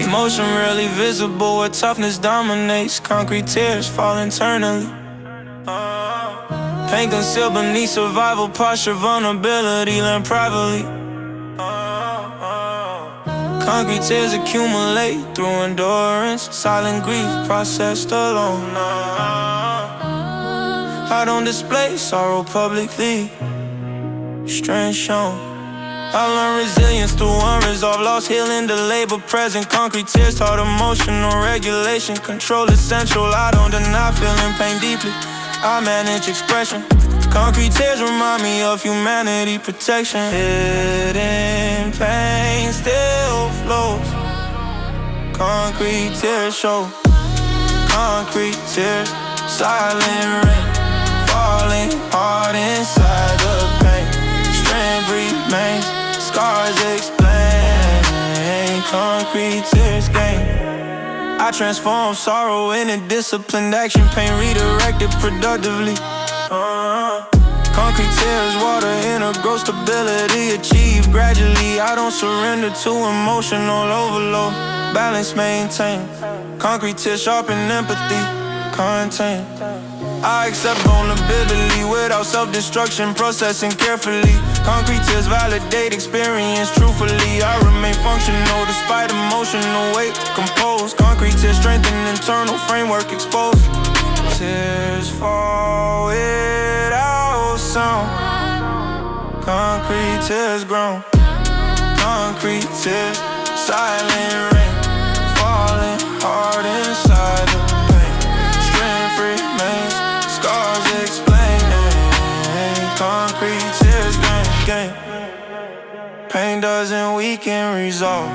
Emotion rarely visible, where toughness dominates. Concrete tears fall internally. Pain concealed beneath survival posture, vulnerability learned privately. Concrete tears accumulate through endurance, silent grief processed alone. I don't display sorrow publicly, strength shown. I learned resilience through unresolved loss, healing delayed but present. Concrete tears taught emotional regulation, control essential. I don't deny feeling pain deeply, I manage expression. Concrete tears remind me of humanity, protection. Hidden pain still flows. Concrete tears show. Concrete tears, silent rain, falling hard inside the pain. Strength remains, scars explain. Concrete tears gain. I transform sorrow into disciplined action, pain redirected productively. Concrete tears, water, inner growth, stability achieved gradually. I don't surrender to emotional overload, balance maintained. Concrete tears sharpen empathy, contain. I accept vulnerability without self-destruction, processing carefully. Concrete tears validate experience truthfully. I remain functional despite emotional weight, composed. Concrete tears strengthen internal framework exposed. Tears fall without sound. Concrete tears grown. Concrete tears, silent rain, falling hard inside the pain. Strength remains, scars explain. Concrete tears gain. Pain doesn't weaken resolve.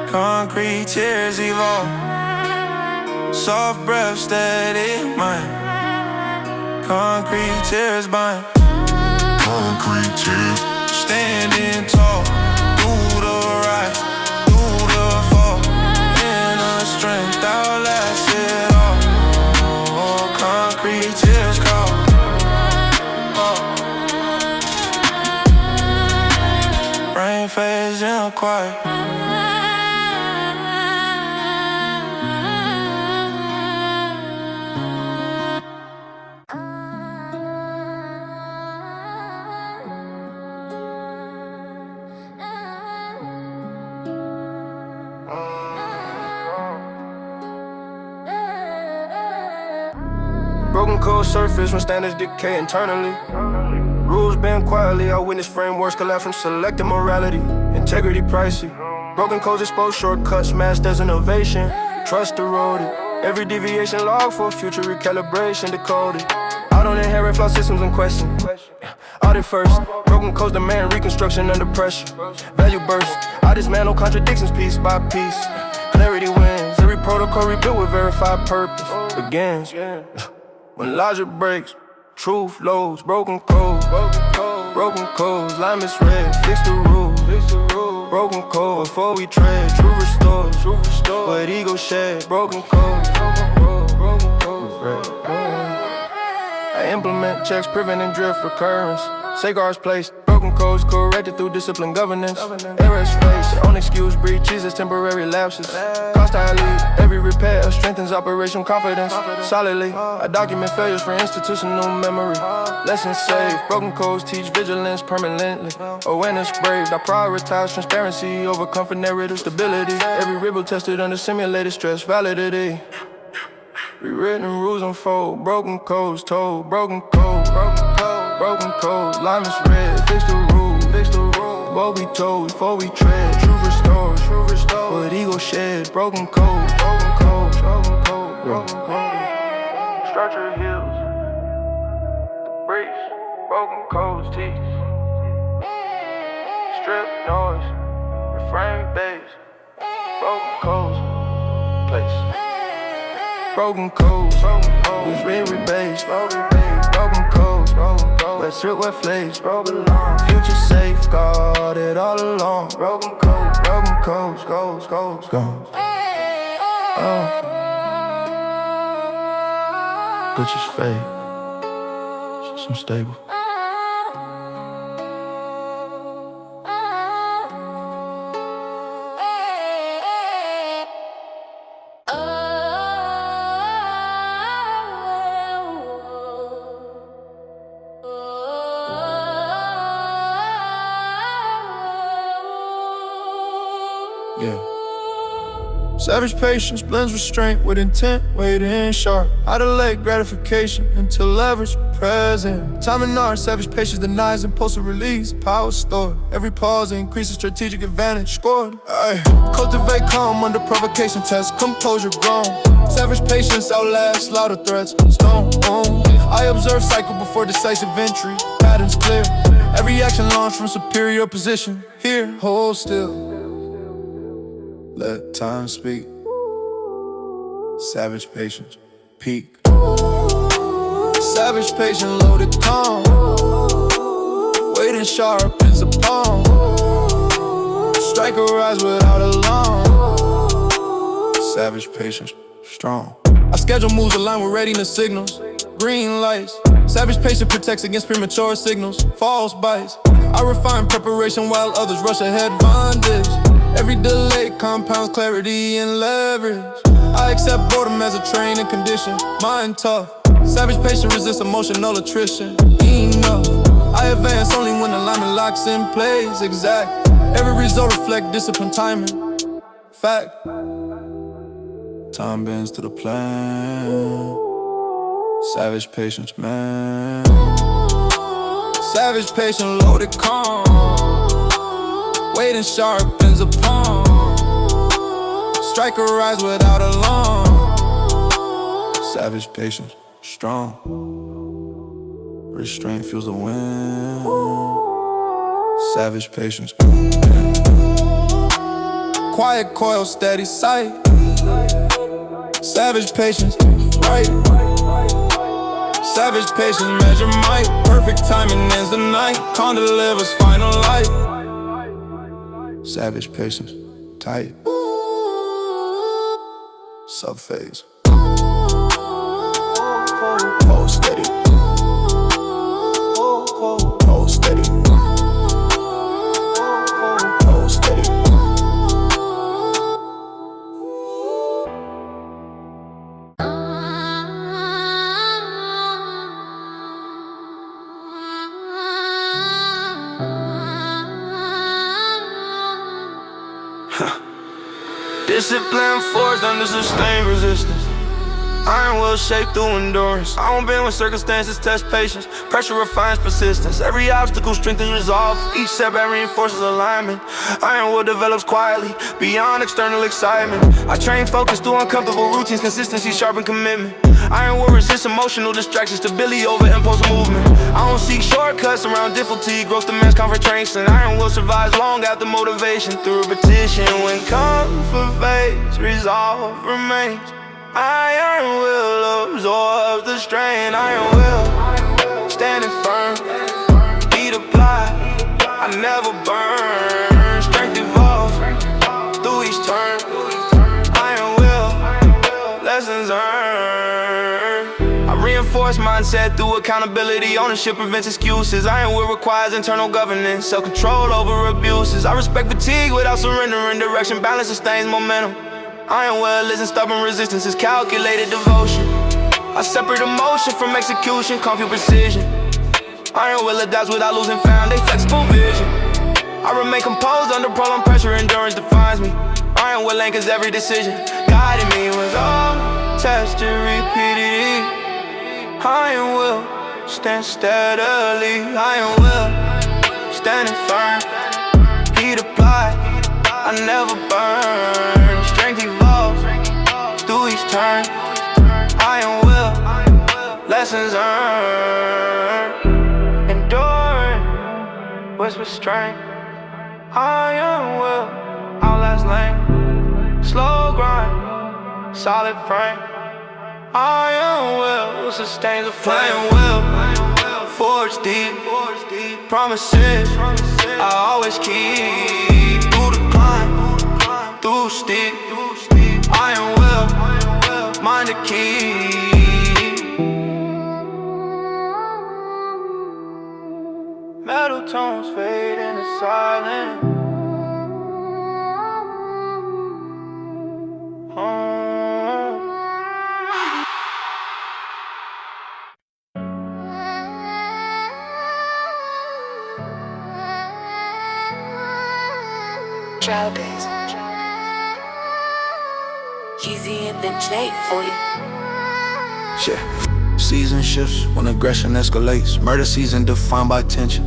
Concrete tears evolve. Soft breath, steady mind. Concrete tears bind. Concrete tears, standing tall through the rise, through the fall. Inner strength outlasts it all. Concrete tears call. Brain phase in quiet. Broken cold surface when standards decay internally. Rules bend quietly, I witness frameworks collapse from selective morality. Integrity pricey. Broken codes expose shortcuts, masked as innovation. Trust eroded. Every deviation log for future recalibration decoded. I don't inherit flawed systems in question. Audit first. Broken codes demand reconstruction under pressure. Value burst. I dismantle contradictions piece by piece. Clarity wins. Every protocol rebuilt with verified purpose begins. When logic breaks, truth loads. Broken codes, line misread. Fix the rules. Broken code before we tread. True restores, but ego shed. Broken code. I implement checks, preventing drift recurrence. Safeguards placed, broken codes corrected through disciplined governance. Errors faced, unexcused breaches as temporary lapses. Constantly, every repair strengthens operational confidence. Solidly, I document failures for institutional memory. Lessons saved, broken codes teach vigilance permanently. Awareness braved, I prioritize transparency over comfort narrative stability. Every ribble tested under simulated stress validity. Rewritten rules unfold, broken codes told, broken codes, line misread, fix the rule, what we told before we tread, truth restored, but ego shed, broken code, structure heals, the breach, broken codes teach, strip noise, reframe bass, broken codes, place. Broken codes, with every base, broken codes, wet strip, wet flakes, future safeguarded all along. Broken codes, goes. Good just fade, just unstable. Savage patience blends restraint with intent, waiting sharp. I delay gratification until leverage present. Time and art, savage patience denies impulsive release, power stored. Every pause increases strategic advantage scored. Ay. Cultivate calm under provocation test, composure grown. Savage patience outlasts louder threats, stone. I observe cycle before decisive entry, patterns clear. Every action launched from superior position. Here, hold still. Let time speak. Savage patience, peak. Savage patience, loaded calm. Waiting sharpens a palm. Strike a rise without alarm. Savage patience, strong. I schedule moves aligned with readiness signals. Green lights. Savage patience protects against premature signals. False bites. I refine preparation while others rush ahead. Bondage. Every delay compounds clarity and leverage. I accept boredom as a training condition. Mind tough. Savage patient resists emotional attrition. Enough. I advance only when alignment locks in place. Exact. Every result reflect discipline timing. Fact. Time bends to the plan. Savage patience, man. Savage patience, loaded calm. Waiting sharpens a palm. Strike a rise without alarm. Savage patience, strong. Restraint fuels the wind. Savage patience, quiet coil, steady sight. Savage patience, right. Savage patience, measure might. Perfect timing ends the night. Calm delivers final light. Savage patience, tight. Subphase. Hold steady. Hold steady. Hold steady. Discipline forged under sustained resistance. Iron will shape through endurance. I don't bend when circumstances test patience. Pressure refines persistence. Every obstacle strengthens resolve. Each setback reinforces alignment. Iron will develops quietly, beyond external excitement. I train focus through uncomfortable routines. Consistency, sharpen commitment. Iron will resist emotional distractions. Stability over impulse movement. I don't seek shortcuts around difficulty. Growth demands confrontation. Iron will survive long after motivation. Through repetition. When comfort fades, resolve remains. Iron will absorb the strain. Iron will standing firm. Heat applied, I never burn. Strength evolves through each turn. Iron will, lessons earned. I reinforce mindset through accountability. Ownership prevents excuses. Iron will requires internal governance. Self-control over abuses. I respect fatigue without surrendering direction. Balance sustains momentum. Iron will isn't stubborn resistance, it's calculated devotion. I separate emotion from execution, confuse precision. Iron will adapts without losing foundation, flexible vision. I remain composed under prolonged pressure, endurance defines me. Iron will anchors every decision, guiding me with all tested repeatedly. Iron will stand steadily. Iron will standing firm. Heat applied, I never burn. Strength evolves through each turn. Iron will, lessons earned. Enduring, whisper strength. Iron will, outlast length. Slow grind, solid frame. Iron will, sustains the flame. Iron will, forge deep. Promises, I always keep. Through the climb, through steep. Iron will, mind the key. Metal tones fade into silence. Trail days. Easy and then Jake for you. Shit. Season shifts when aggression escalates. Murder season defined by tension.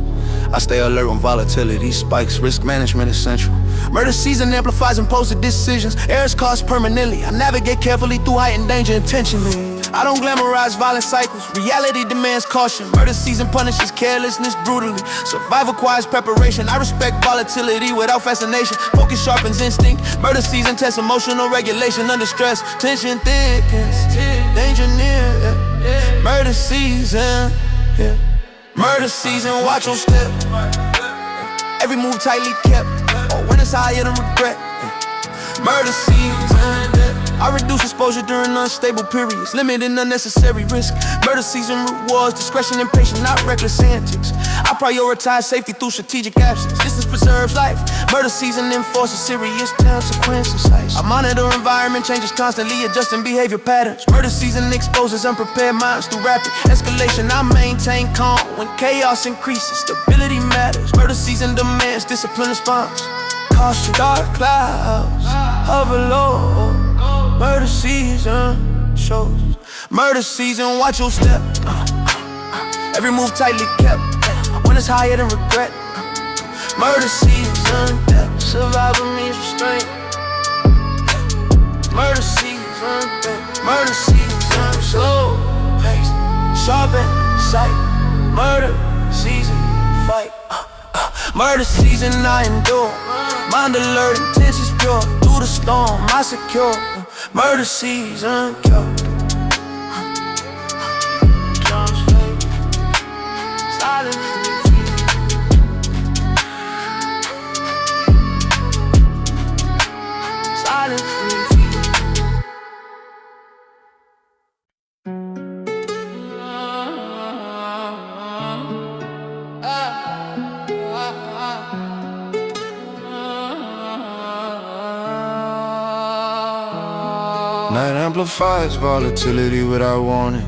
I stay alert when volatility spikes. Risk management essential. Murder season amplifies impulsive decisions. Errors caused permanently. I navigate carefully through heightened danger intentionally. I don't glamorize violent cycles. Reality demands caution. Murder season punishes carelessness brutally. Survival requires preparation. I respect volatility without fascination. Focus sharpens instinct. Murder season tests emotional regulation under stress. Tension thickens. Danger near. Murder season. Murder season, watch your step. Every move tightly kept. Or when it's higher than regret. Murder season. I reduce exposure during unstable periods, limiting unnecessary risk. Murder season rewards discretion and patience, not reckless antics. I prioritize safety through strategic absence. Distance preserves life. Murder season enforces serious consequences. I monitor environment changes constantly, adjusting behavior patterns. Murder season exposes unprepared minds through rapid escalation. I maintain calm when chaos increases. Stability matters. Murder season demands discipline response. Caution, dark clouds hover low. Murder season shows. Murder season, watch your step. Every move tightly kept. When it's higher than regret. Murder season, survival means restraint. Murder season, murder season, slow pace, sharpen sight. Murder season, fight. Murder season, I endure. Mind alert, intentions pure. Through the storm, I secure. Murder season, cure. John's fate, silent. Night amplifies volatility without warning.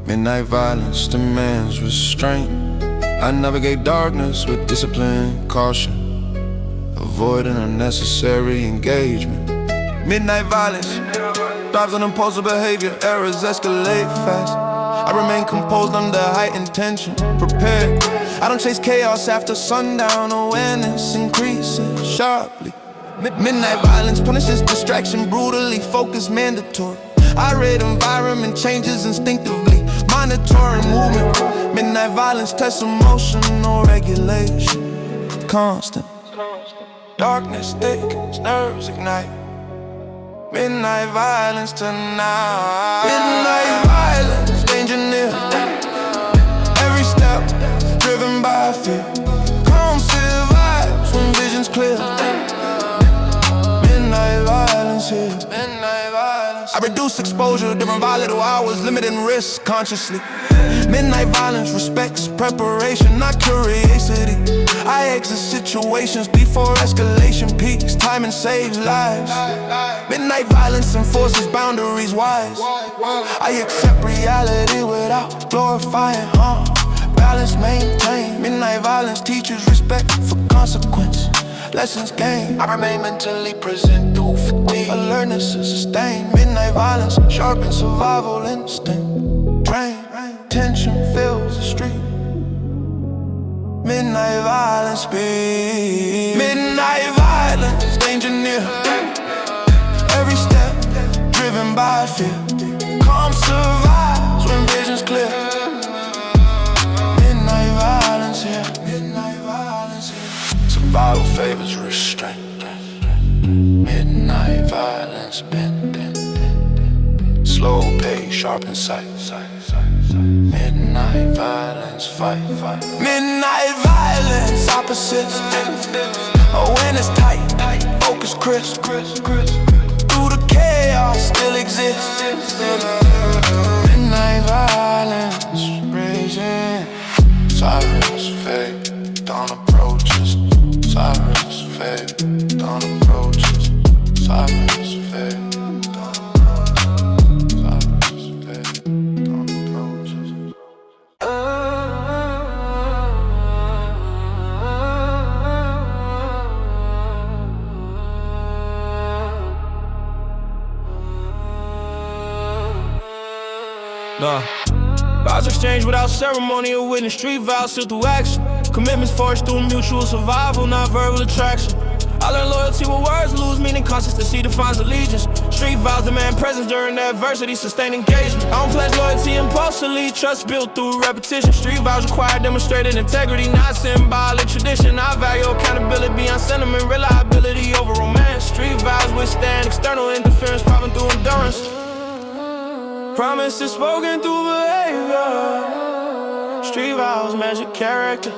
Midnight violence demands restraint. I navigate darkness with discipline, caution, avoiding unnecessary engagement. Midnight violence thrives on impulsive behavior. Errors escalate fast. I remain composed under heightened tension, prepared. I don't chase chaos after sundown. Awareness increases sharply. Midnight violence punishes distraction brutally, focus mandatory. I read environment changes instinctively, monitoring movement. Midnight violence tests emotional regulation. Constant. Darkness thickens, nerves ignite. Midnight violence tonight. Midnight violence, danger near. Every step driven by fear. Calm survives when vision's clear. Midnight violence here. Midnight violence. I reduce exposure during volatile hours, limiting risk consciously. Midnight violence respects preparation, not curiosity. I exit situations before escalation peaks. Timing saves lives. Midnight violence enforces boundaries wise. I accept reality without glorifying harm. Balance maintained. Midnight violence teaches respect for consequence. Lessons gained. I remain mentally present through fatigue. Alertness is sustained. Midnight violence sharpens survival instinct. Drain. Tension fills the street. Midnight violence speed. Midnight violence, danger near. Every step driven by fear. Calm survives when vision's clear. Midnight violence here. Midnight violence here. Survival favors restraint. Midnight violence bend. Slow pace, sharp in sight. Midnight violence, fight. Midnight violence, opposites. Awareness tight, focus crisp. Through the chaos still exists. Midnight violence, raging. Sirens fade, dawn approaches. Sirens fade, dawn approaches. Sirens fade. Vows exchanged without ceremony or witness. Street vows sealed through action. Commitments forged through mutual survival, not verbal attraction. I learned loyalty with words lose meaning, consistency defines allegiance. Street vows demand presence during adversity, sustain engagement. I don't pledge loyalty impulsively, trust built through repetition. Street vows require demonstrated integrity, not symbolic tradition. I value accountability beyond sentiment, reliability over romance. Street vows withstand external interference, problem through endurance. Promises spoken through behavior. Street vows measure character.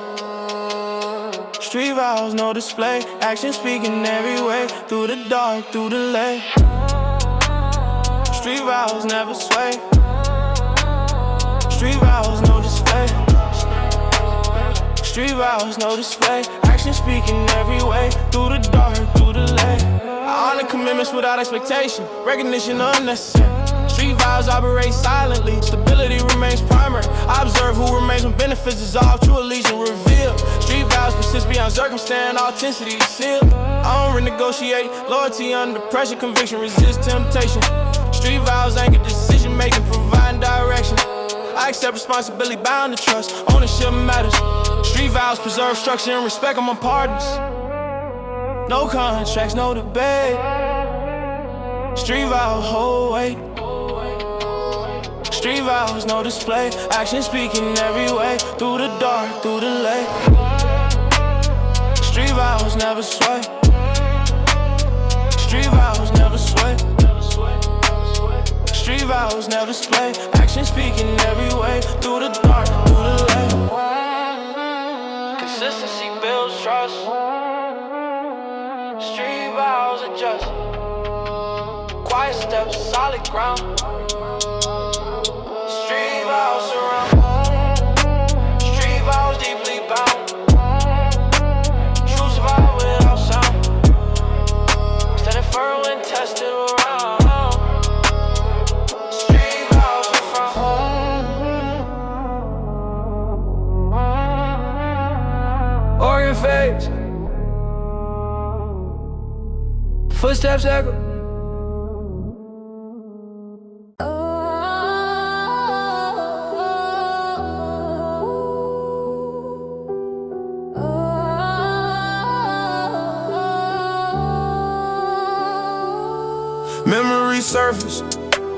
Street vows, no display. Action speaking every way. Through the dark, through the light. Street vows never sway. Street vows, no display. Street vows, no display. Action speaking every way. Through the dark, through the light. I honor commitments without expectation. Recognition unnecessary. Street vows operate silently. Stability remains primary. I observe who remains when benefits dissolve. True allegiance revealed. Street vows persist beyond circumstance. Authenticity is sealed. I don't renegotiate. Loyalty under pressure. Conviction resists temptation. Street vows anchor decision making, providing direction. I accept responsibility, bound to trust. Ownership matters. Street vows preserve structure and respect among partners. No contracts, no debate. Street vows hold weight. Street vows, no display. Action speaking every way. Through the dark, through the light. Street vows never sway. Street vows never sway. Street vows never display. Action speaking every way. Through the dark, through the light. Consistency builds trust. Street vows adjust. Quiet steps, solid ground. Street vows surround. Street vows deeply bound. True survive without sound. Standing firm when tested around. Street vows are found. Organ fades. Footsteps echo. Memories surface,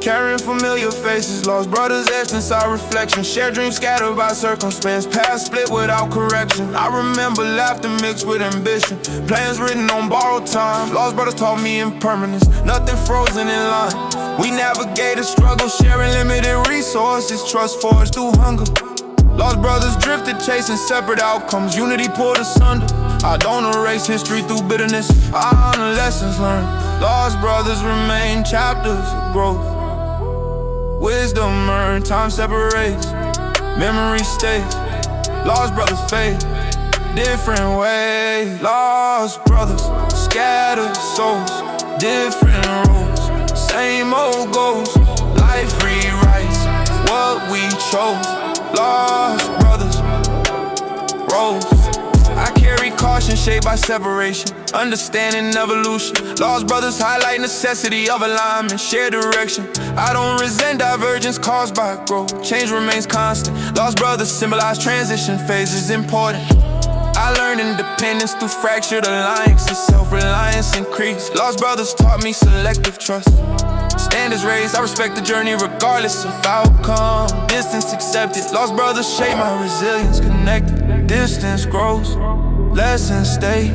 carrying familiar faces. Lost brothers etched inside reflection. Shared dreams scattered by circumstance. Past split without correction. I remember laughter mixed with ambition. Plans written on borrowed time. Lost brothers taught me impermanence. Nothing frozen in line. We navigated struggle, sharing limited resources. Trust forged through hunger. Lost brothers drifted, chasing separate outcomes. Unity pulled asunder. I don't erase history through bitterness. I honor lessons learned. Lost brothers remain chapters of growth. Wisdom earned, time separates. Memory stays. Lost brothers fade, different ways. Lost brothers, scattered souls, different roads. Same old goals, life rewrites what we chose. Lost brothers, roads. I carry caution shaped by separation, understanding evolution. Lost brothers highlight necessity of alignment, shared direction. I don't resent divergence caused by growth. Change remains constant. Lost brothers symbolize transition phases important. I learned independence through fractured alliances. Self-reliance increased. Lost brothers taught me selective trust. Standards raised, I respect the journey regardless of outcome. Distance accepted. Lost brothers shape my resilience. Connected. Distance grows, lessons stay.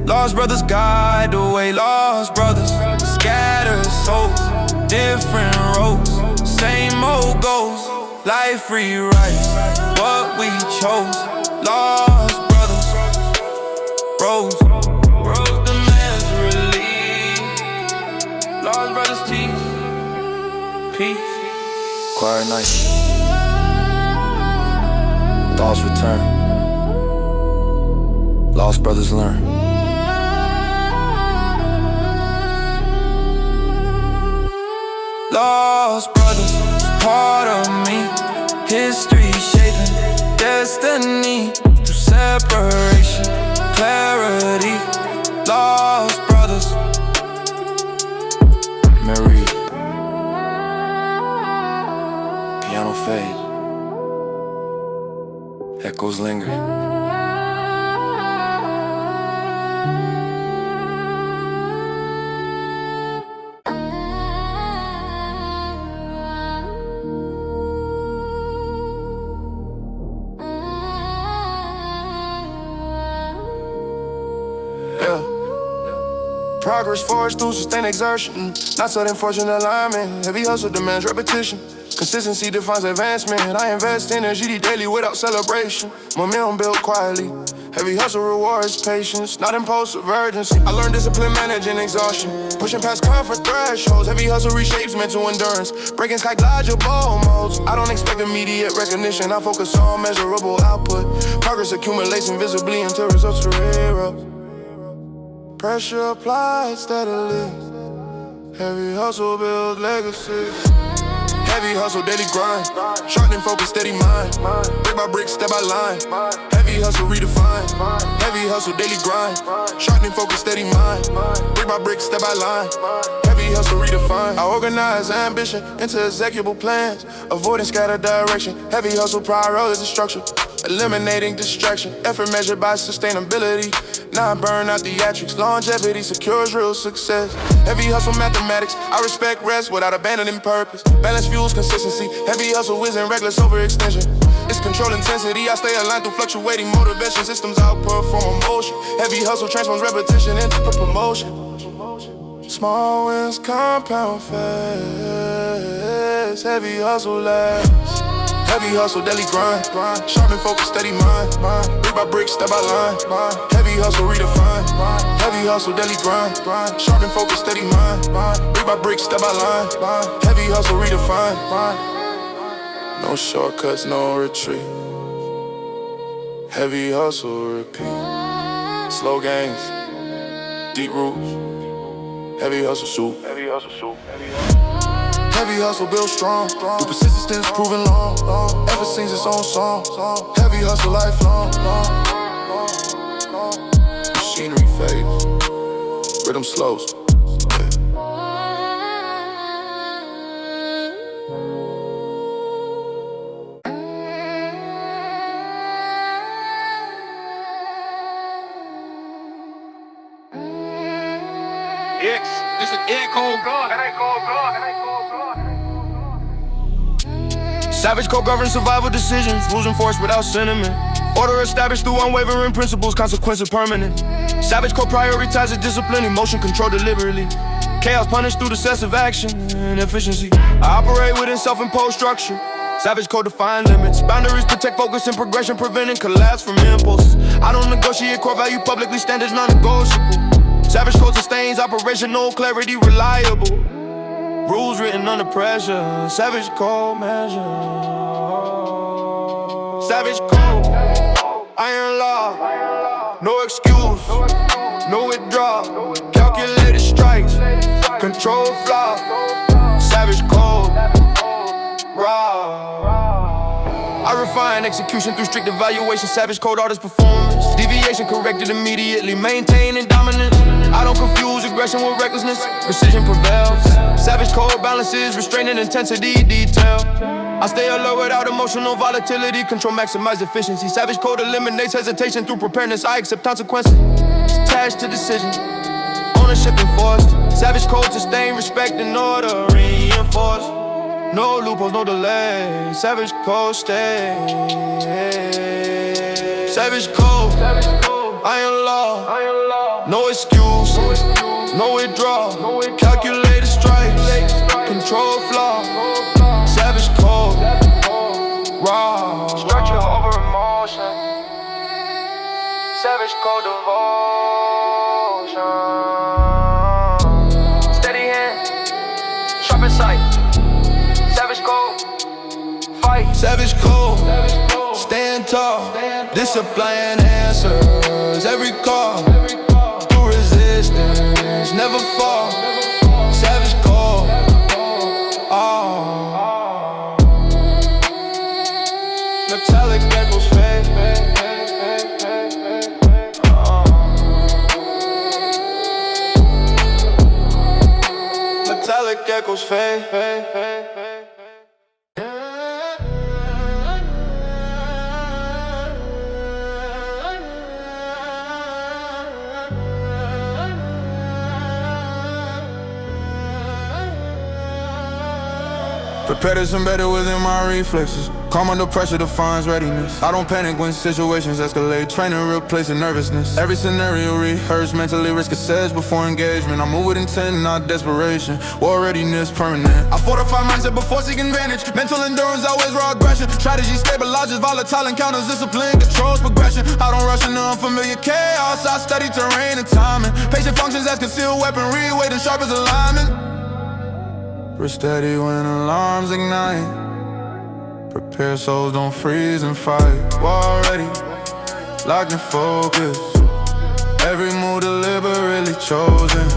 Lost brothers guide the way. Lost brothers scatter souls, different roads. Same old goals, life rewrites what we chose. Lost brothers, rose. Rose demands relief. Lost brothers teach peace. Quiet night. Thoughts return. Lost brothers learn. Lost brothers, part of me. History shaping destiny through separation, clarity. Lost brothers, Marie, piano. fade. Echoes linger. Progress forged through sustained exertion, not sudden fortune alignment. Heavy hustle demands repetition. Consistency defines advancement. I invest energy daily without celebration. Momentum built quietly. Heavy hustle rewards patience, not impulsive urgency. I learned discipline managing exhaustion, pushing past comfort thresholds. Heavy hustle reshapes mental endurance, breaking psychological modes. I don't expect immediate recognition, I focus on measurable output. Progress accumulates invisibly until results are heroes. Pressure applied steadily. Heavy hustle builds legacy. Heavy hustle, daily grind. Sharpening focus, steady mind. Brick by brick, step by line. Heavy hustle, redefined. Heavy hustle, daily grind. Sharpening focus, steady mind. Brick by brick, step by line. Heavy hustle, redefined. I organize ambition into executable plans. Avoiding scattered direction. Heavy hustle, priority structure. Eliminating distraction. Effort measured by sustainability. Not burn out theatrics. Longevity secures real success. Heavy hustle mathematics. I respect rest without abandoning purpose. Balance fuels consistency. Heavy hustle isn't reckless overextension. It's control intensity. I stay aligned through fluctuating motivation. Systems outperform emotion. Heavy hustle transforms repetition into promotion. Small wins compound fast. Heavy hustle lasts. Heavy hustle, daily grind. Sharpen focus, steady mind. Brick by brick, step by line. Heavy hustle, redefined. Heavy hustle, daily grind. Sharpen focus, steady mind. Brick by brick, step by line. Heavy hustle, redefined. No shortcuts, no retreat. Heavy hustle, repeat. Slow gains, deep roots. Heavy hustle, soup. Heavy hustle, soup. Heavy hustle built strong, through persistence proven long. Ever sings its own song. Heavy hustle lifelong. Machinery fades, rhythm slows. This is air cold blood. Savage code governs survival decisions, rules enforced without sentiment. Order established through unwavering principles, consequences permanent. Savage code prioritizes discipline, emotion controlled deliberately. Chaos punished through decisive action and efficiency. I operate within self-imposed structure. Savage code define limits. Boundaries protect focus and progression, preventing collapse from impulses. I don't negotiate core value publicly, standards non-negotiable. Savage code sustains operational clarity, reliable. Rules written under pressure. Savage code measure. Savage code, iron law. No excuse, no withdrawal. Calculated strikes, control flaw. Savage code, raw. I refine execution through strict evaluation. Savage code artist performance. Deviation corrected immediately, maintaining dominance. I don't confuse aggression with recklessness. Precision prevails. Savage code balances, restraining intensity, detail. I stay alert without emotional volatility. Control maximize efficiency. Savage code eliminates hesitation through preparedness. I accept consequences. Attached to decision. Ownership enforced. Savage code sustain respect and order reinforced. No loopholes, no delay. Savage code stay. Savage code, iron law. No excuse, no withdrawal. Calculated strikes, control flaw. Savage code, raw. Structure over emotion. Savage code devotion. Steady hand, sharp sight. Savage code, fight. Savage code, stand tall. Discipline answers every call. Through resistance, never fall. Savage code, metallic echoes fade. Metallic echoes fade. Prepared is embedded within my reflexes. Calm under pressure defines readiness. I don't panic when situations escalate. Training replacing nervousness. Every scenario rehearsed, mentally risk assessed before engagement. I move with intent, not desperation. War readiness permanent. I fortify mindset before seeking advantage. Mental endurance always raw aggression. Strategy stabilizes volatile encounters. Discipline controls progression. I don't rush into unfamiliar chaos. I study terrain and timing. Patient functions as concealed weaponry, weight and sharp as alignment. We're steady when alarms ignite. Prepare souls, don't freeze and fight. War ready, locked in focus. Every move deliberately chosen.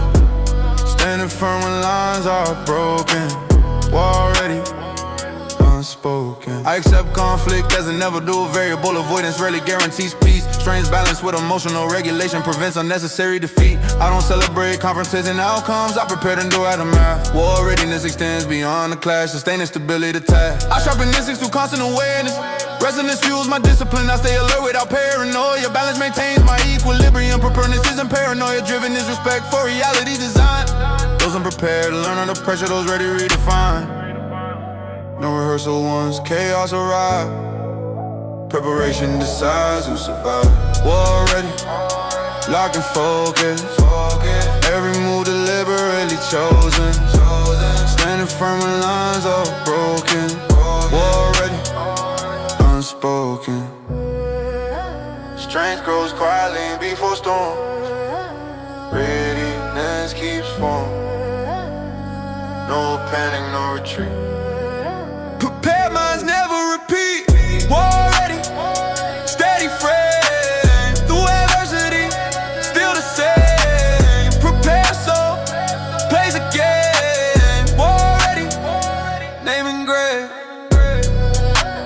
Standing firm when lines are broken. War ready, unspoken. I accept conflict as inevitable variable. Avoidance rarely guarantees peace. Strange balance with emotional regulation prevents unnecessary defeat. I don't celebrate conferences and outcomes. I prepare to endure aftermath. War readiness extends beyond the clash. Sustaining stability to task. I sharpen instincts through constant awareness. Resonance fuels my discipline. I stay alert without paranoia. Balance maintains my equilibrium. Preparedness isn't paranoia. Driven is respect for reality design. Those unprepared learn under pressure. Those ready redefine. No rehearsal once chaos arrive. Preparation decides who survives. War ready, locked in focus. Every move deliberately chosen. Standing firm when lines are broken. War ready, unspoken. Strength grows quietly before storms. Readiness keeps form. No panic, no retreat. Prepared minds never repeat. War ready, steady frame. Through adversity, still the same. Prepare soul, plays a game. War ready, name engraved.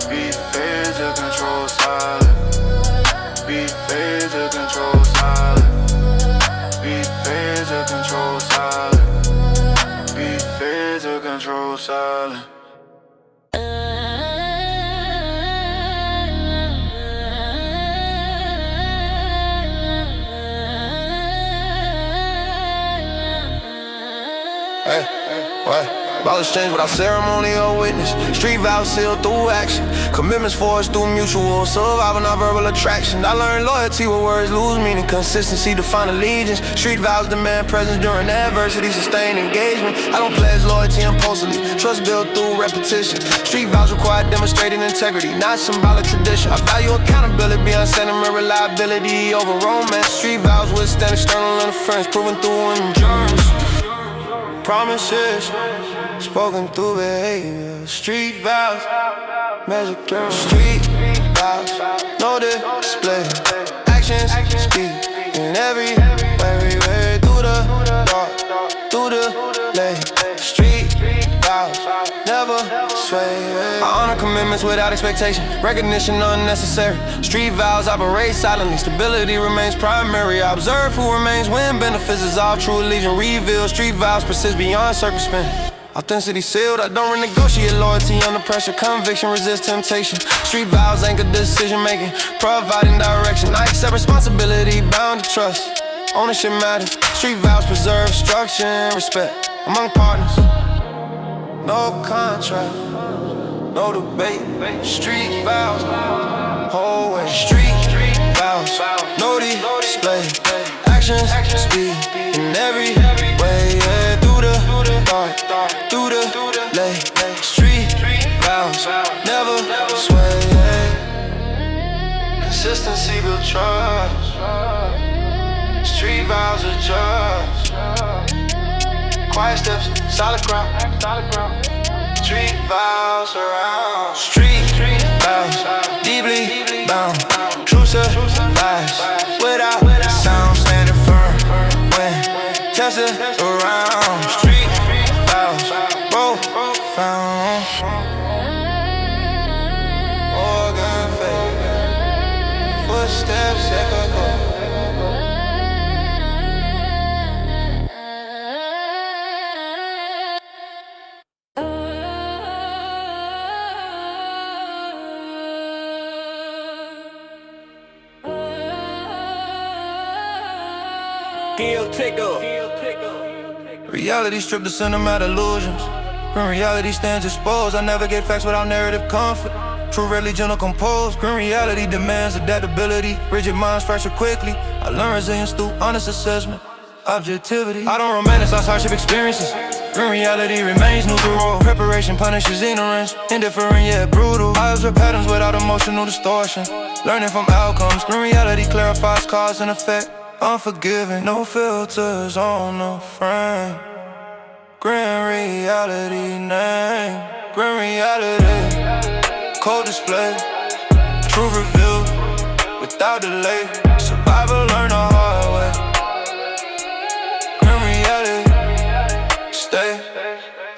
Be fair to control silence. Be fair to control silence. Be fair to control silence. Be fair to control silence. Ball exchange without ceremony or witness. Street vows sealed through action. Commitments forged through mutual survival, not verbal attraction. I learned loyalty where words lose meaning. Consistency define allegiance. Street vows demand presence during adversity. Sustain engagement. I don't pledge loyalty impulsively. Trust built through repetition. Street vows require demonstrating integrity, not symbolic tradition. I value accountability beyond sentiment, reliability over romance. Street vows withstand external interference, proven through endurance. Promises spoken through behavior. Street vows, magic girl. Street vows, no display. Actions speak in every way. Through the dark, through the light. Street vows, never sway. I honor commitments without expectation. Recognition unnecessary. Street vows operate silently. Stability remains primary. I observe who remains when benefits is all true allegiance revealed. Street vows persist beyond circumstance. Authenticity sealed, I don't renegotiate loyalty under pressure. Conviction resists temptation. Street vows anchor decision making, providing direction. I accept responsibility, bound to trust. Ownership matters. Street vows preserve structure and respect among partners. No contract, no debate. Street vows, whole way. Street vows, no display. Actions speak in every way. Yeah, through the dark, through the light. Street vows, never sway. Yeah. Consistency build trust. Street vows adjust. Quiet steps, solid ground. Street vows around. Street vows, deeply bound. True survives without sound. Standing firm when tested around. Street vows, profound. Organ faith, footsteps echo. Reality stripped the cinematic illusions. Grim reality stands exposed. I never get facts without narrative conflict. True religion or composed. Grim reality demands adaptability. Rigid minds fracture quickly. I learn resilience through honest assessment. Objectivity. I don't romanticize hardship experiences. Grim reality remains neutral. Preparation punishes ignorance. Indifferent yet brutal. I observe patterns without emotional distortion. Learning from outcomes. Grim reality clarifies cause and effect. Unforgiving. No filters on the frame. Grim reality name. Grim reality. Cold display. Truth revealed without delay. Survivor learn the hard way. Grim reality. Stay.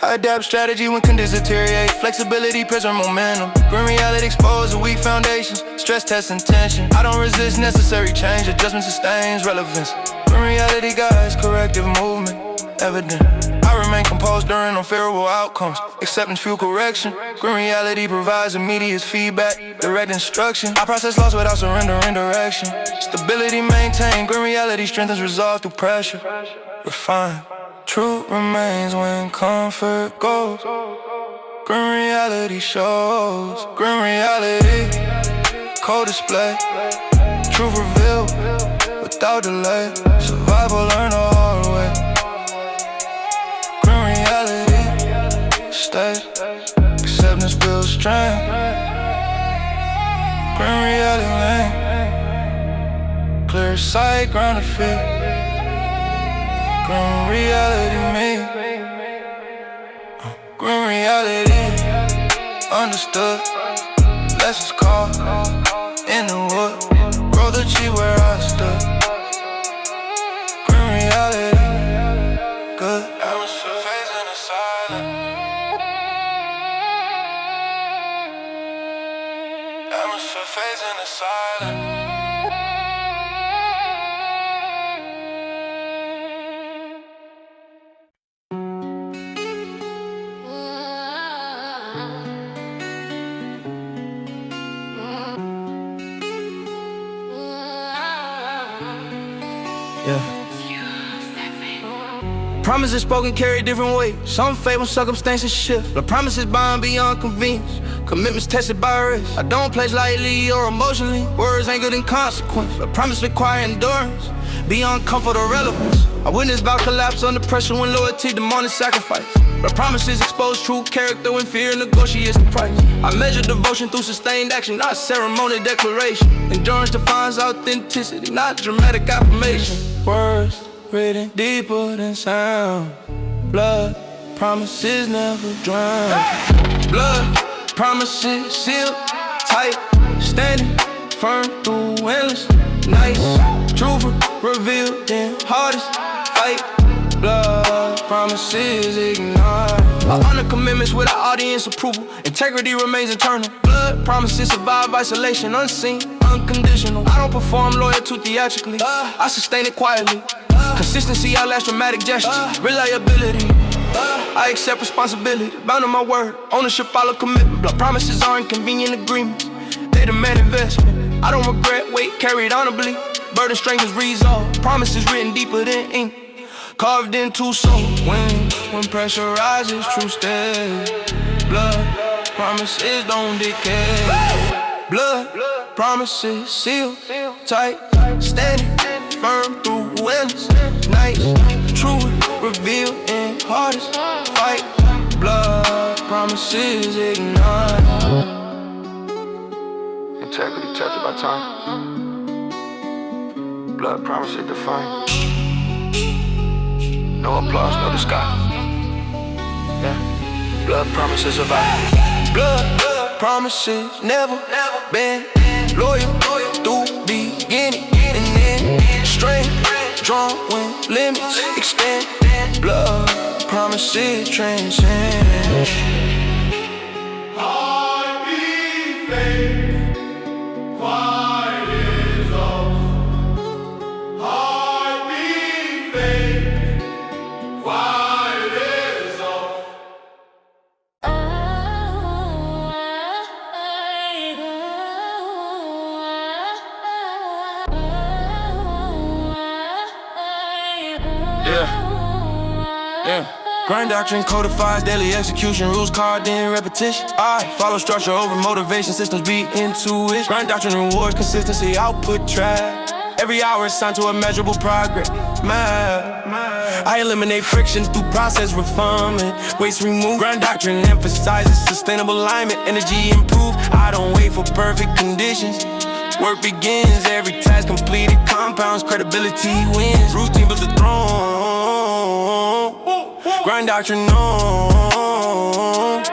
I adapt strategy when conditions deteriorate. Flexibility, preserve momentum. Grim reality expose weak foundations. Stress test intention. I don't resist necessary change. Adjustment sustains relevance. Grim reality guides corrective movement. Evident. I remain composed during unfavorable outcomes. Acceptance fuel correction. Grim reality provides immediate feedback. Direct instruction. I process loss without surrendering direction. Stability maintained. Grim reality strengthens resolve through pressure. Refine. Truth remains when comfort goes. Grim reality shows. Grim reality. Cold display. Truth revealed without delay. Survival learn the hard way. Grim reality. Stay. Acceptance builds strength. Grim reality lane. Clear sight, grounded feet. Grim reality me. Grim reality. Understood. Lessons caught in the wood. Grow the tree where I stood. Grim reality. Good. Atmosphere phasing the silence. Atmosphere phasing the silence. Promises spoken carry different weight. Some fade when circumstances shift. But promises bound beyond convenience. Commitments tested by risk. I don't pledge lightly or emotionally. Words ain't good in consequence. But promises require endurance beyond comfort or relevance. I witnessed vow collapse under pressure when loyalty demanded sacrifice. But promises expose true character when fear negotiates the price. I measure devotion through sustained action, not ceremonial declaration. Endurance defines authenticity, not dramatic affirmation. Words written deeper than sound. Blood promises never drown. Blood promises sealed tight, standing firm through endless nights. Truth revealed in hardest fight. Blood promises ignite. I honor commitments without audience approval. Integrity remains eternal. Blood promises survive isolation, unseen, unconditional. I don't perform loyalty theatrically. I sustain it quietly. Consistency outlasts dramatic gestures. Reliability. I accept responsibility. Bound to my word. Ownership follow commitment. Blood promises are inconvenient agreements. They demand investment. I don't regret weight carried honorably. Burden strength is resolved. Promises written deeper than ink. Carved into soul. When pressure rises, true stays. Blood promises don't decay. Blood promises sealed tight, standing firm through endless nights. Truth revealed in hardest fight. Blood promises ignite. Integrity tested by time. Blood promises defined. No applause, no disguise. Yeah. Blood promises survive. Blood promises never been loyal through beginning and end. Strength drawn when limits extend. Blood promises transcend. Heart beat faith, quiet is all. Heart beat faith, quiet is all. Grind doctrine codifies daily execution, rules carved in repetition. I follow structure over motivation, systems beat intuition. Grind doctrine rewards consistency, output track. Every hour is signed to a measurable progress. I eliminate friction through process refinement. Waste removed. Grind doctrine emphasizes sustainable alignment. Energy improved. I don't wait for perfect conditions. Work begins. Every task completed compounds. Credibility wins. Routine builds the throne. Grind doctrine on.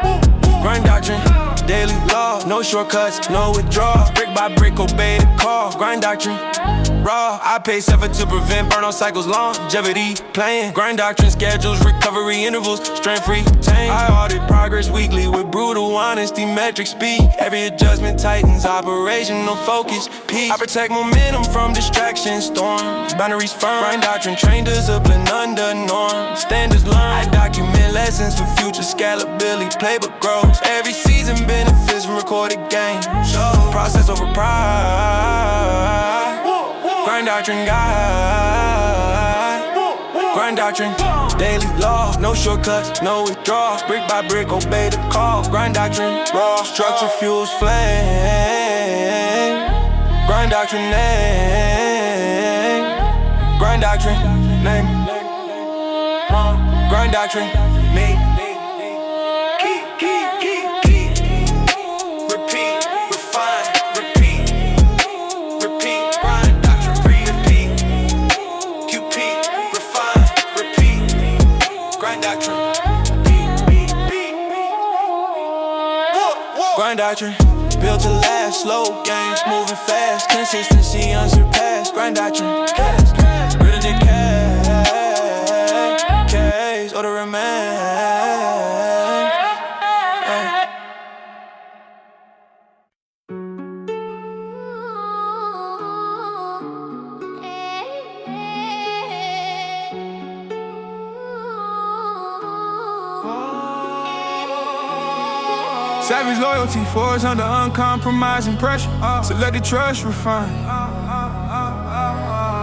Grind doctrine. Daily law. No shortcuts. No withdrawal. Brick by brick. Obey the call. Grind doctrine. Raw, I pay cypher to prevent burnout cycles, longevity, playing. Grind doctrine schedules, recovery intervals, strength free, change. I audit progress weekly with brutal honesty, metric speed. Every adjustment tightens, operational focus, peace. I protect momentum from distraction, storms, boundaries firm. Grind doctrine, train discipline under norm. Standards learned, I document lessons for future scalability, playbook grows. Every season benefits from recorded gains. Process over pride. Grind doctrine guide. Grind doctrine, daily law. No shortcuts, no withdrawals. Brick by brick, obey the call. Grind doctrine, raw. Structure fuels flame. Grind doctrine name. Grind doctrine name. Grind doctrine me. Grind doctrine, built to last, slow games, moving fast, consistency unsurpassed. Grind doctrine, rid of decay, case or the remain. Savage loyalty, force under uncompromising pressure. Selected trust, refine.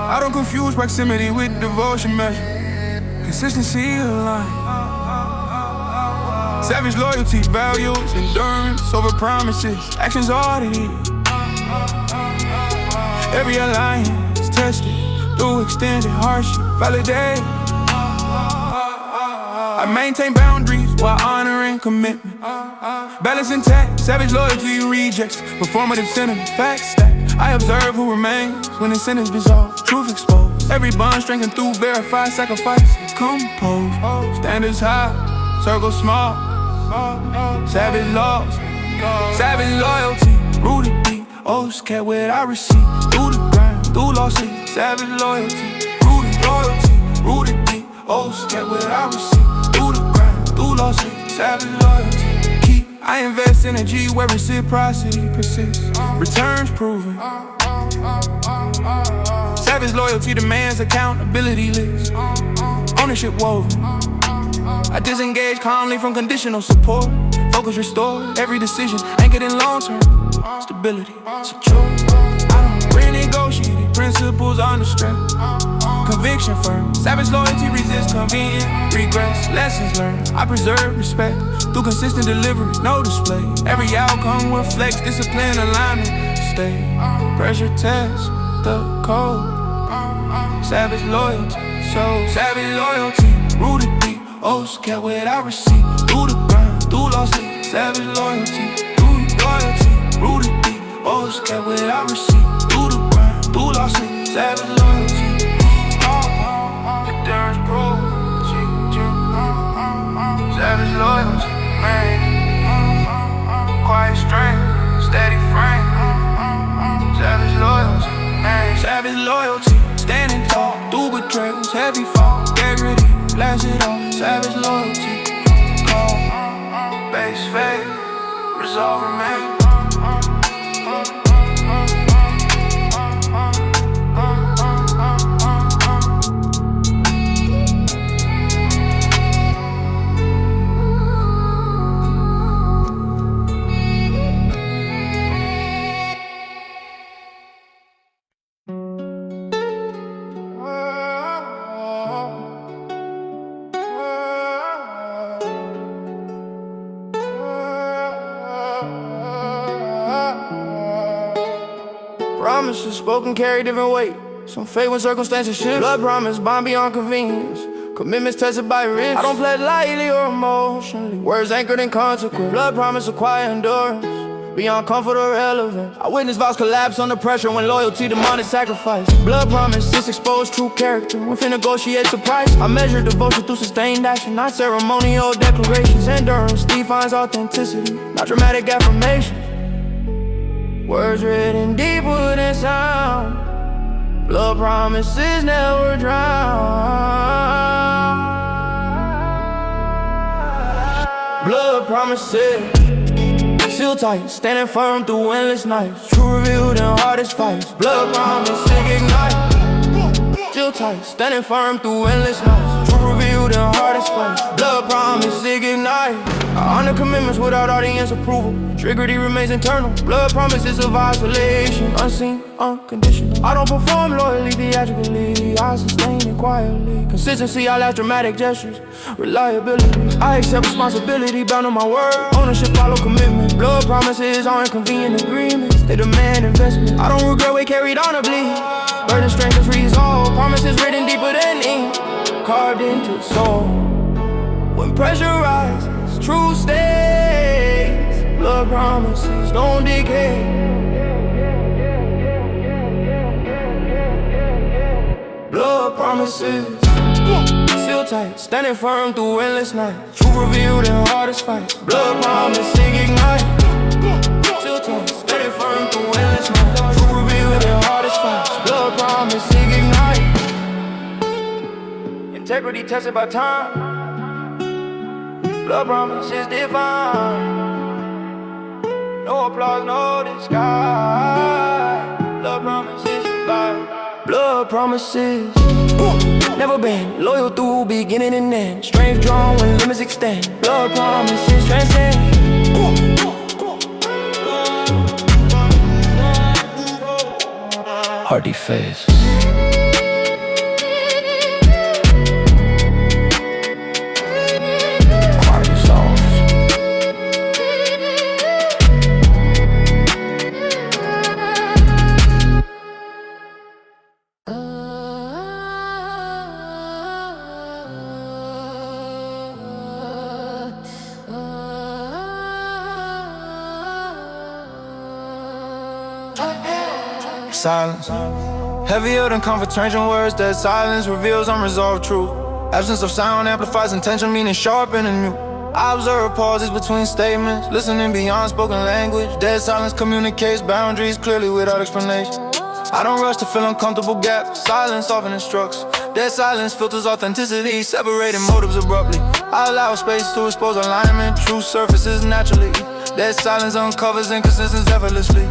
I don't confuse proximity with devotion measure. Consistency aligned. Savage loyalty, values, endurance over promises. Actions audited. Every alliance tested through extended hardship, validate. I maintain boundaries while honoring commitment. Balance intact, savage loyalty rejects. Performative sentiment, facts stack. I observe who remains when incentives dissolve. Truth exposed. Every bond strengthened through verified sacrifice. Composed. Standards high, circle small. Savage laws, savage loyalty. Rooted deep, oaths kept without receipt. Through the grind, through lost sleep. Savage loyalty, rooted loyalty. Rooted deep, oaths kept without receipt. Through the grind, through lost sleep. Savage loyalty. I invest energy where reciprocity persists. Returns proven. Savage loyalty demands accountability list. Ownership woven. I disengage calmly from conditional support. Focus restored. Every decision anchored in long-term stability. Secure. I don't renegotiate principles under stress. Conviction firm. Savage loyalty resists convenient regrets. Lessons learned. I preserve respect through consistent delivery, no display. Every outcome reflects discipline, alignment. Stay. Pressure test the code. Savage loyalty. So savage loyalty. Rooted deep. Oaths kept without receipt. Through the grind, through lost sleep. Savage loyalty. Through loyalty. Rooted deep. Oaths kept without receipt. Through the grind, through lost sleep. Savage loyalty. Endurance proof. Savage loyalty, man. Quiet strength, steady frame. Savage loyalty, man. Savage loyalty, standing tall, through betrayals, heavy fall, integrity, flash it all. Savage loyalty, calm, base faith, resolve remain. promises spoken carry different weight. Some fate when circumstances shift. Blood promise, bond beyond convenience. Commitments tested by risk. I don't play lightly or emotionally. Words anchored in consequence. Blood promise acquire endurance beyond comfort or relevance. I witnessed vows collapse under pressure when loyalty demanded sacrifice. Blood promises expose true character when finna negotiates the price. I measure devotion through sustained action, not ceremonial declarations. Endurance defines authenticity, not dramatic affirmation. Words written deeper than sound. Blood promises never drown. Blood promises seal tight, standing firm through endless nights. True revealed in hardest fights. Blood promises ignite. Seal tight, standing firm through endless nights. True revealed in hardest fights. Blood promises ignite. I honor commitments without audience approval. Integrity remains internal. Blood promises of isolation. Unseen, unconditional. I don't perform loyally, theatrically. I sustain it quietly. Consistency, I lack dramatic gestures. Reliability, I accept responsibility. Bound on my word. Ownership, follow commitment. Blood promises are inconvenient agreements. They demand investment. I don't regret we carried honorably. Burden, strength, and resolve. Promises written deeper than ink, carved into soul. When pressure rises, truth stays. Blood promises don't decay. Blood promises seal tight, standing firm through endless nights. Truth revealed in hardest fights. Blood promises ignite. Seal tight, standing firm through endless nights. Truth revealed in hardest fights. Blood promises ignite. Integrity tested by time. Blood promises divine. No applause, no disguise. Blood promises life. Blood promises never been loyal through beginning and end. Strength drawn when limits extend. Blood promises transcend. Hearty face. Silence, heavier than confrontation words. That silence reveals unresolved truth. Absence of sound amplifies intention, meaning sharpened and mute. I observe pauses between statements, listening beyond spoken language. Dead silence communicates boundaries clearly without explanation. I don't rush to fill uncomfortable gaps. Silence often instructs. Dead silence filters authenticity, separating motives abruptly. I allow space to expose alignment, truth surfaces naturally. Dead silence uncovers inconsistencies effortlessly.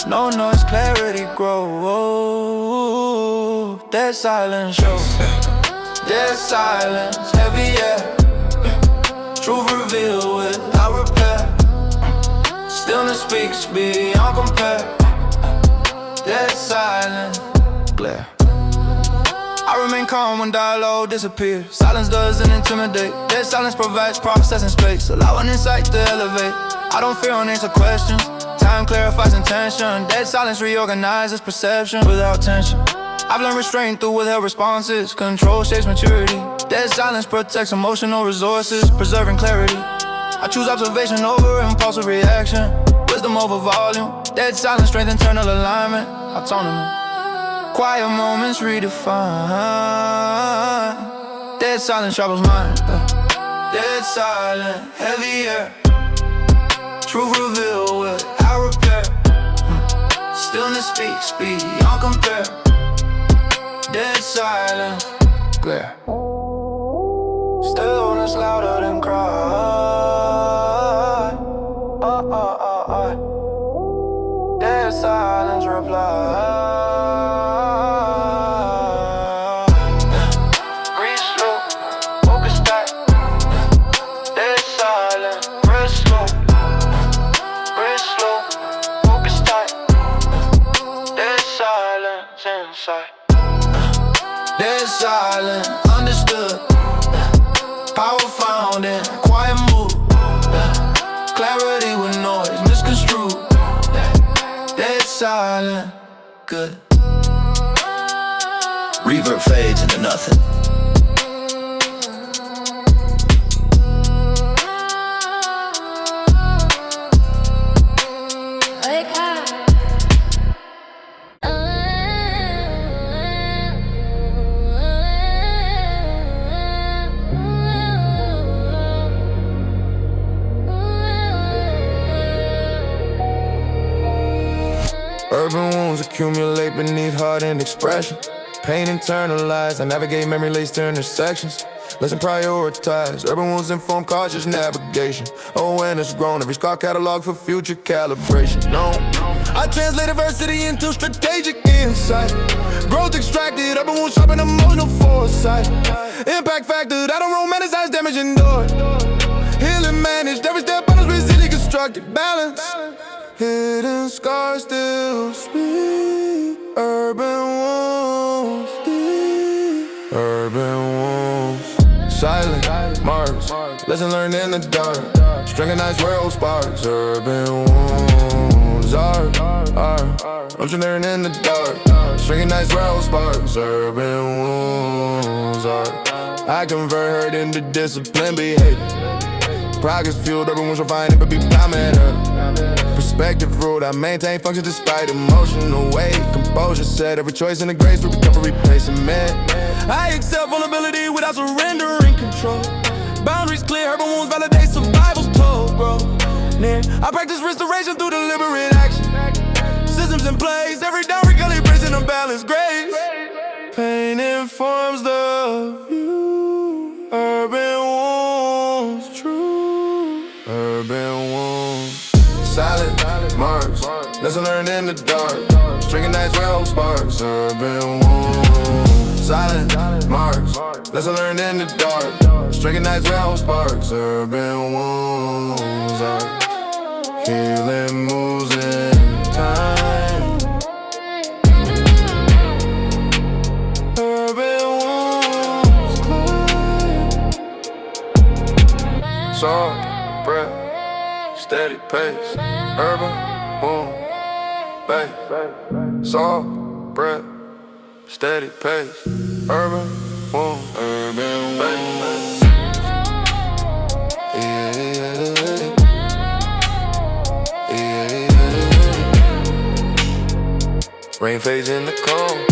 No noise, clarity grow. Dead silence show. Dead silence, heavy air. Truth revealed without repair. Stillness speaks beyond compare. Dead silence, glare. I remain calm when dialogue disappears. Silence doesn't intimidate. Dead silence provides processing space, allowing insight to elevate. I don't fear unanswered questions. Time clarifies intention. Dead silence reorganizes perception without tension. I've learned restraint through withheld responses. Control shapes maturity. Dead silence protects emotional resources, preserving clarity. I choose observation over impulsive reaction. Wisdom over volume. Dead silence strength internal alignment. Autonomy. Quiet moments redefine. Dead silence sharpens mind. Dead silent, heavy air. Truth revealed without repair. Stillness speaks beyond compare. Dead silence, glare. Stillness louder than cry. Dead silence reply. Breathe slow, focus tight. Dead silence, breathe slow. Breathe slow, focus tight. Dead silence inside. Dead silent, understood. Power found in quiet mood. Clarity with noise misconstrued. Dead silent. Good. Reverb fades into nothing. Urban wounds accumulate beneath hardened expression. Pain internalized, I navigate memory lanes to intersections. Lesson prioritized, urban wounds inform cautious navigation. Awareness grown, every scar catalog for future calibration. No, I translate adversity into strategic insight. Growth extracted, urban wounds sharpen emotional foresight. Impact factored, I don't romanticize damage endured. Healing managed, every step on is resilient constructed. Balance. Hidden scars still speak. Urban wounds deep. Urban wounds. Silent marks. Lesson learned in the dark. Stringanized world sparks. Urban wounds are. I'm learning in the dark. Stringanized world sparks. Urban wounds are. I convert hurt into disciplined behavior. Progress fueled, urban wounds refined it, but be plummeted up. Perspective ruled, I maintain function despite emotional weight. Composure set, every choice in the grace for recovery placement. I accept vulnerability without surrendering control. Boundaries clear, urban wounds validate survival's toll, bro. Near, I practice restoration through deliberate action. Systems in place, every down recalibration of balanced grace. Pain informs the view. Urban wounds true. Urban wounds. Silent marks. Lesson learned in the dark. Stringing nights well sparks. Urban wounds. Silent marks. Lesson learned in the dark. Stringing nights well sparks. Urban wounds are healing moves in time. Urban wounds climb. Salt, breath, steady pace. Urban wound, bass. Salt, breath, steady pace. Urban wound, bass. Rain fades in the calm.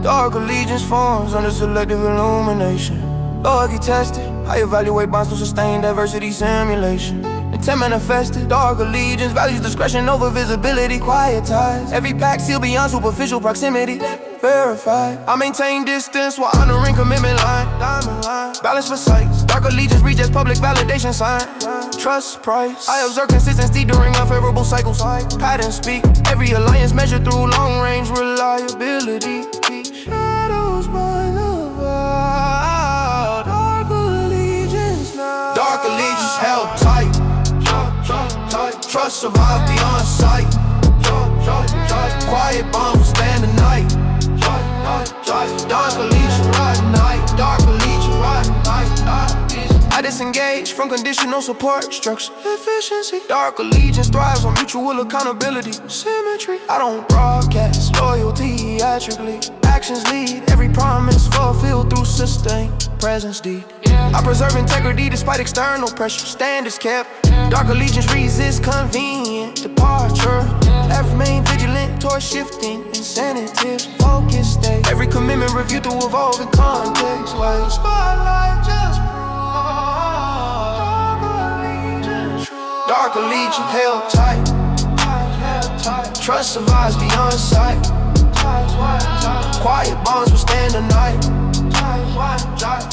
Dark allegiance forms under selective illumination. Loyalty tested, I evaluate bonds to sustain diversity simulation. Intent manifested, dark allegiance values discretion over visibility. Quiet ties, every pact sealed beyond superficial proximity. Verified, I maintain distance while honoring commitment line. Diamond line, balance for sights. Dark allegiance rejects public validation sign. Trust price, I observe consistency during unfavorable cycles. Patterns speak, every alliance measured through long range reliability. Shadows bind the vow. Dark allegiance now. Dark allegiance held tight. Trust survive beyond sight. Quiet bombs will stand the night. Dark allegiance ride night. Dark allegiance ride night. I disengage from conditional support structure. Efficiency. Dark allegiance thrives on mutual accountability. Symmetry. I don't broadcast loyalty theatrically. Actions lead, every promise fulfilled through sustained presence deed. I preserve integrity despite external pressure. Standards kept. Dark allegiance resists convenient departure. I remain vigilant towards shifting incentives. Focus state. Every commitment reviewed through evolving context. Like spotlight just dark allegiance held tight. Trust survives beyond sight. Quiet bonds will stand the night.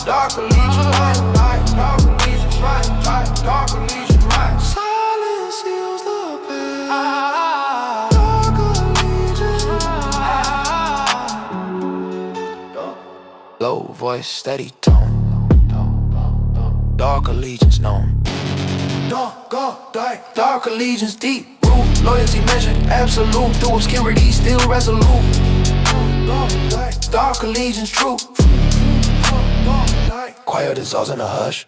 Dark allegiance right night. Dark allegiance right night. Dark allegiance right. Silence seals the path. voice, steady tone. Dark allegiance known. Dark allegiance, deep root. Loyalty measured, absolute. Through obscurity, still resolute. Dark allegiance, true. Quiet dissolves in a hush.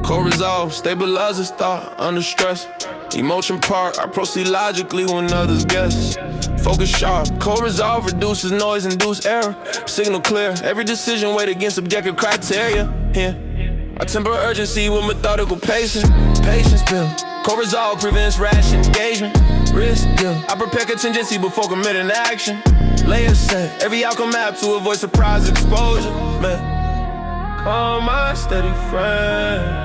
Core resolve, stabilizes thought under stress. Emotion part, I proceed logically when others guess. Focus sharp, core resolve reduces noise, induce error. Signal clear, every decision weighed against objective criteria. Here, I temper urgency with methodical pacing. Patience build, core resolve prevents rash engagement. Risk guilt, I prepare contingency before committing action. Layers set, every outcome mapped to avoid surprise exposure. Man, call my steady friend.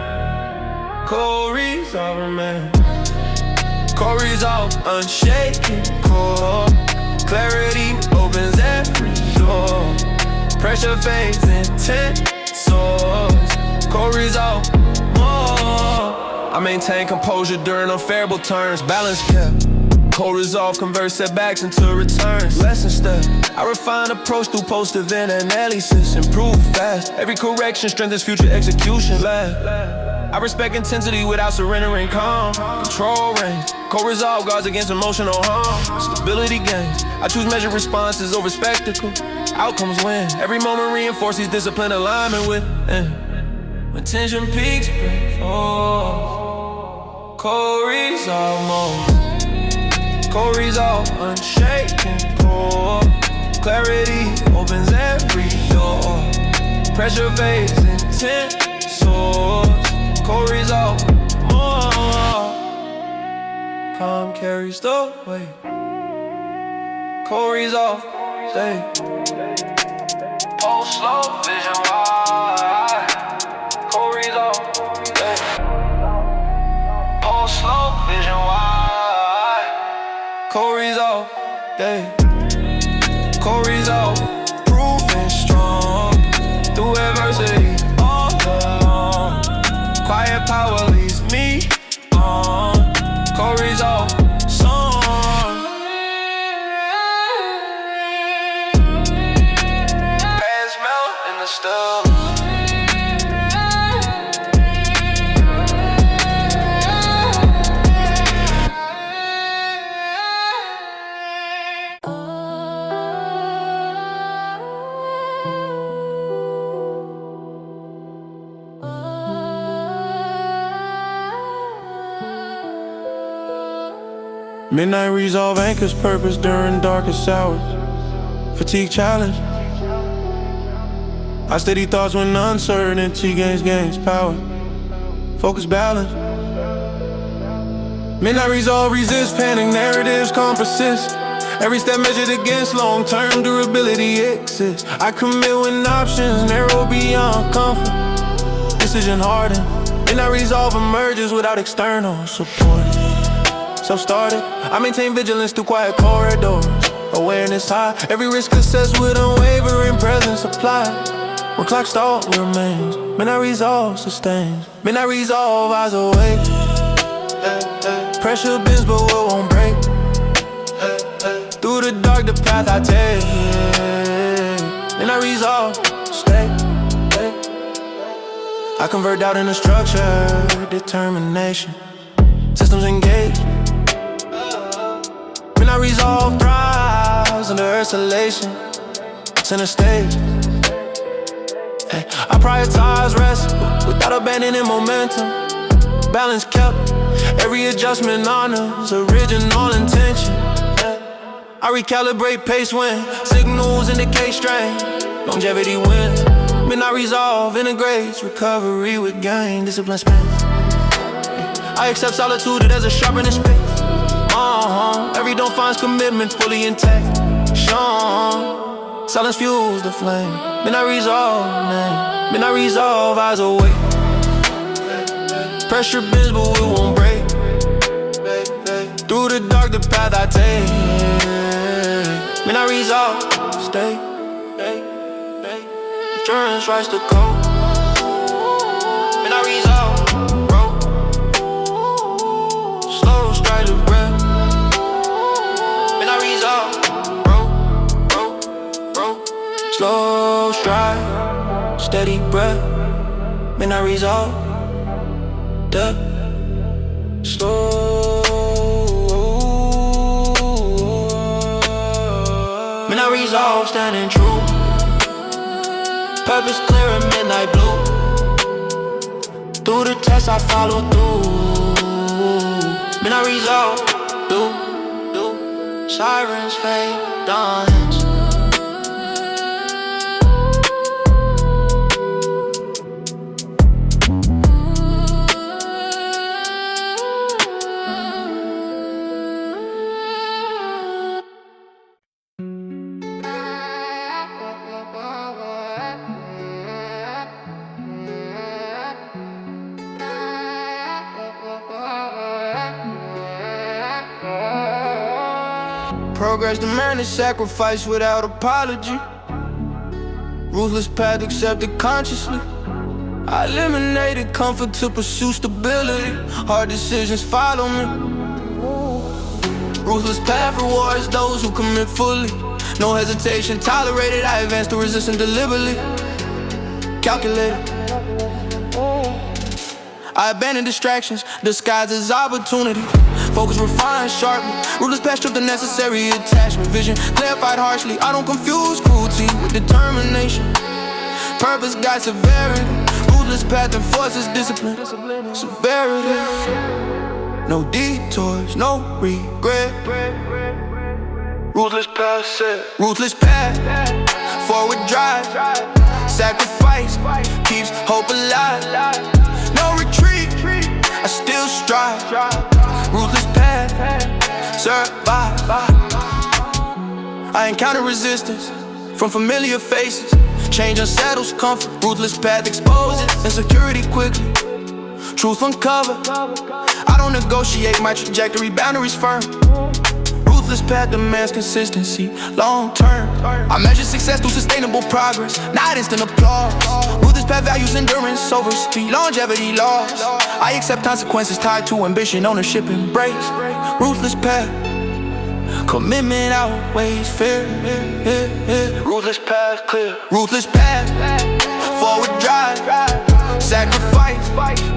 Core resolve, man. Core resolve, unshaken core. Clarity opens every door. Pressure fades, intent soars. Core resolve, more. I maintain composure during unfavorable turns. Balance kept. Core resolve converts setbacks into returns. Lesson step. I refine approach through post-event analysis. Improve fast. Every correction strengthens future execution. I respect intensity without surrendering calm. Control range. Core resolve guards against emotional harm. Stability gains. I choose measured responses over spectacle. Outcomes win. Every moment reinforces discipline alignment with. When tension peaks, break falls. Core resolve mode. Core resolve, unshaken core. Clarity opens every door. Pressure fades, intent soars. Core resolve, more. Calm carries the weight. Core resolve, stay. Pulse slow, vision wide. Core resolve, stay. Pulse slow, vision wide. Core resolve, stay. Core resolve, proving strong through adversity all along. Quiet power leads me on. Core resolve, song. Past melt in the stillness. Midnight resolve anchors purpose during darkest hours. Fatigue challenge. I steady thoughts when uncertainty gains power. Focus balance. Midnight resolve resist panic narratives can't persist. Every step measured against long-term durability exists. I commit when options narrow beyond comfort. Decision hardened. Midnight resolve emerges without external support. Self-started, I maintain vigilance through quiet corridors. Awareness high, every risk assessed with unwavering presence applied. When clock stall remains, midnight resolve sustains. Midnight resolve, eyes awake. Pressure bends but what won't break. Through the dark, the path I take. Midnight resolve, stay. I convert doubt into structure, determination. Systems engaged. I resolve thrives under isolation. Center stage. I prioritize rest without abandoning momentum. Balance kept. Every adjustment honors original intention. I recalibrate pace when signals indicate strain. Longevity wins. Midnight resolve integrates recovery with gain. Discipline spins. I accept solitude as a sharpening space. Every don't finds commitment fully intact. Sean, silence fuels the flame. Midnight resolve, man. Midnight resolve, eyes awake. Pressure bends, but we won't break. Through the dark, the path I take. Midnight resolve, stay. Endurance rise to cold. Slow stride, steady breath, midnight resolve, the slow. Midnight resolve, standing true. Purpose clear and midnight blue. Through the test I follow through. Midnight resolve, do. Sirens fade, dance. Progress demanded sacrifice without apology. Ruthless path accepted consciously. I eliminated comfort to pursue stability. Hard decisions follow me. Ruthless path rewards those who commit fully. No hesitation tolerated. I advance to resistance deliberately. Calculated. I abandon distractions, disguised as opportunity. Focus refined sharply. Ruthless path stripped the necessary attachment. Vision clarified harshly. I don't confuse cruelty with determination. Purpose guides severity. Ruthless path enforces discipline. Severity. No detours, no regret. Ruthless path set. Ruthless path. Forward drive. Sacrifice keeps hope alive. No retreat, I still strive. Ruthless path, survive. I encounter resistance from familiar faces. Change unsettles comfort. Ruthless path exposes insecurity quickly. Truth uncovered. I don't negotiate my trajectory, boundaries firm. Ruthless path demands consistency, long term. I measure success through sustainable progress, not instant applause. Ruthless path values endurance over speed, longevity lost. I accept consequences tied to ambition, ownership, embrace. Ruthless path, commitment outweighs fear. Ruthless path clear. Ruthless path, forward drive. Sacrifice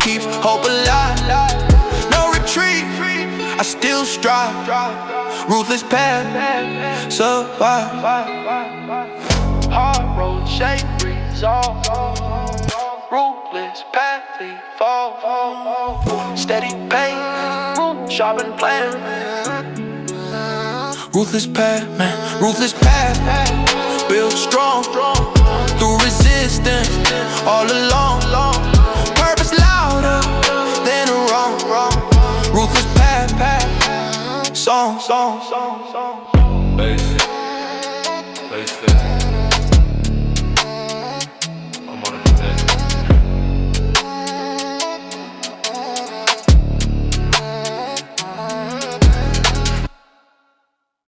keeps hope alive. No retreat, I still strive. Ruthless path, survive. Hard road, shape, resolve. Ruthless path, evolve. Steady pain, sharpen plan. Ruthless path, man, ruthless path. Build strong, through resistance, all along. Purpose louder than a wrong. Ruthless path, song.